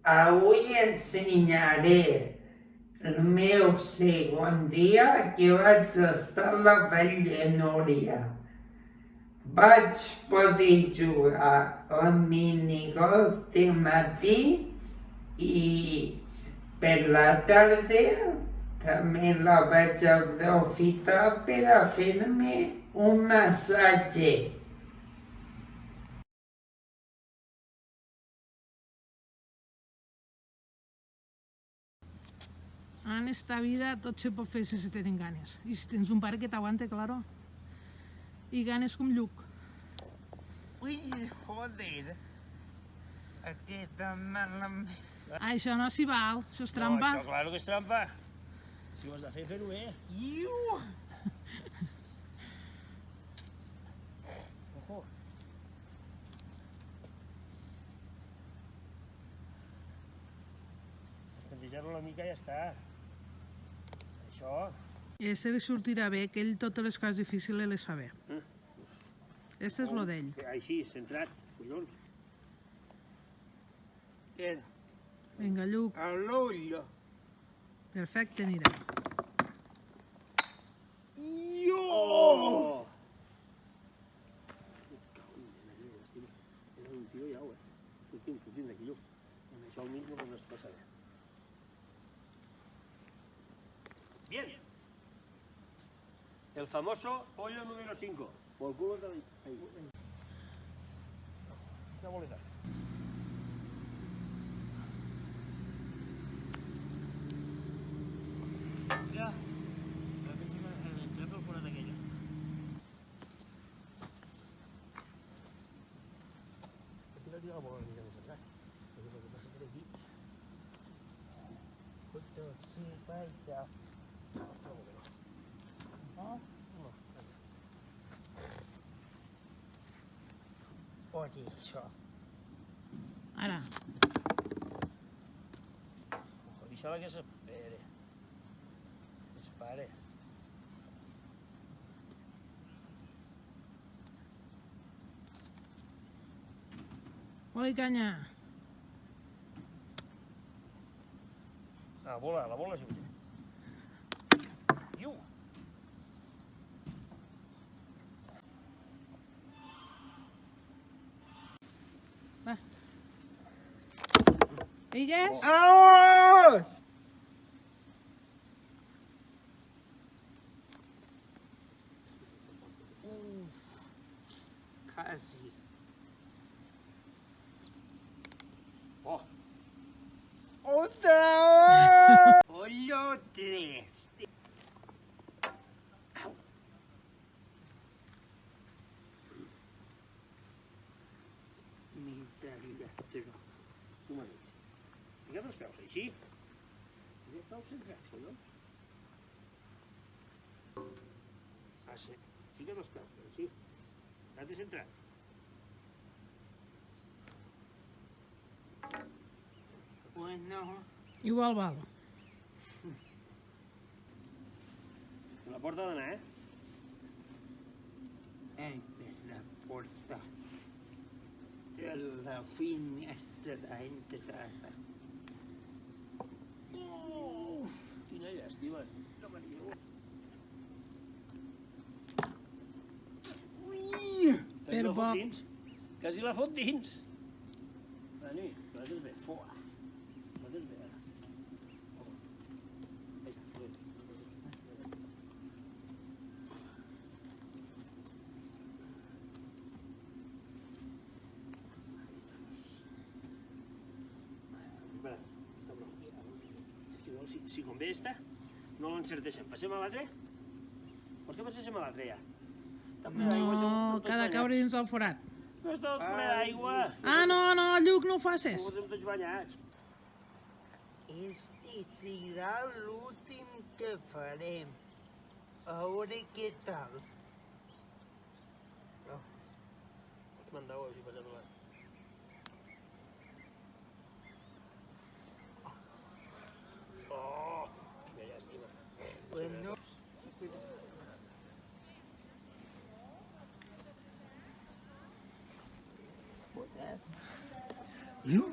Avui ensenyaré el meu segon dia que vaig estar a la Vella Núria. Vaig poder jugar al minigolf de matí i per la tarda també la vaig aprofitar per a fer-me un massatge. En esta vida tot se pot fer si se tenen ganes. I si tens un pare que t'aguante, claro. I ganes com lluc. Ui, joder. Aquesta mala... Això no s'hi val, això és trampa. No, això claro que és trampa. Si ho has de fer, fer-ho bé. Iu! Ojo. Plantejar-lo una mica i ja està. Això... Ese li sortirà bé, que ell totes les coses difícils les fa bé. Ese és lo d'ell. Així, centrat, collons. Era Vinga, Lluc. a l'ull. Perfecte, anirà. Iu! Oh! Era un tio ja, sortim d'aquí, Lluc. Amb això al mig no es passa bé. Bien. El famoso pollo número 5. O el culo de la... Una boleta. Ja. Ara pensa que entrem pel forat aquella. Aquí la tira la bola una mica més enllà. Perquè el que passa per aquí... Puto, sí, vaja. Por això. Ara. Deixa-la que s'espere. Espere. Vol-hi canya. La bola jutge. Iu! Va. Digues? Vamos! Quasi. Oh! Otra vez. Pollo 3. Au. Misèria. Un moment. Fica't els peus així. Fica't els peus centrats, collons. Fica't els peus així. Estate centrat. Bueno. Igual val. La porta ha d'anar, Per la porta. Per la finestra entrada. Quina llàstima. Ui! Quasi la poc. fot dins. Quasi la fot dins. Dani, que l'has bé. Fora. L'has bé, ara. Si convé esta, no l'encertéssim. Passem a l'altre? Vols que passéssim a l'altre ja? No, que ha de caure dins del forat. No està tot ple d'aigua. Ah, no, Lluc, no ho facis. No estem tots banyats. Este serà l'últim que farem. A veure què tal. Pots mandar-ho a veure si passem a l'altre. Oh, que llàstima. Bueno. Iu.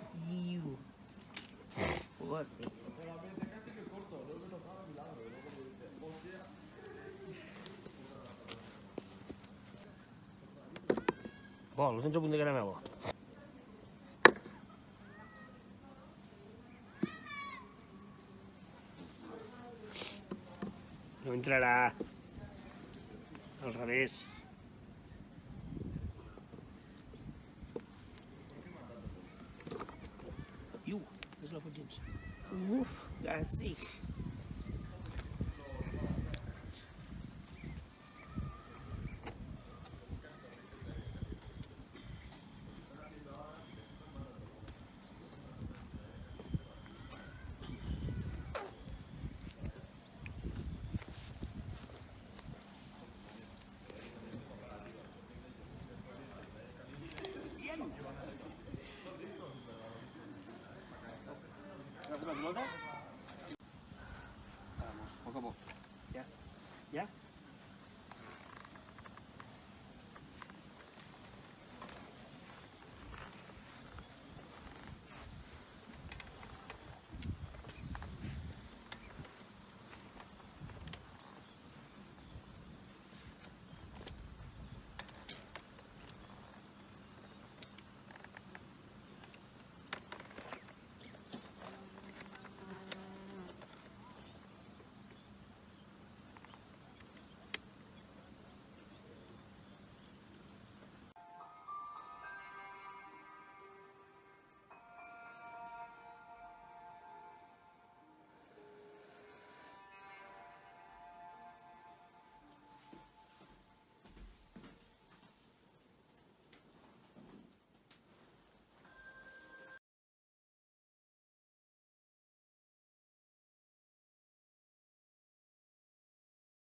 Ojo, lo tens a punt de caramelo. No entrarà. Al revés. Iu, és la fuig gens. Uf, quasi. ¿Haces la pelota? Vamos, poco a poco. Ya, ya.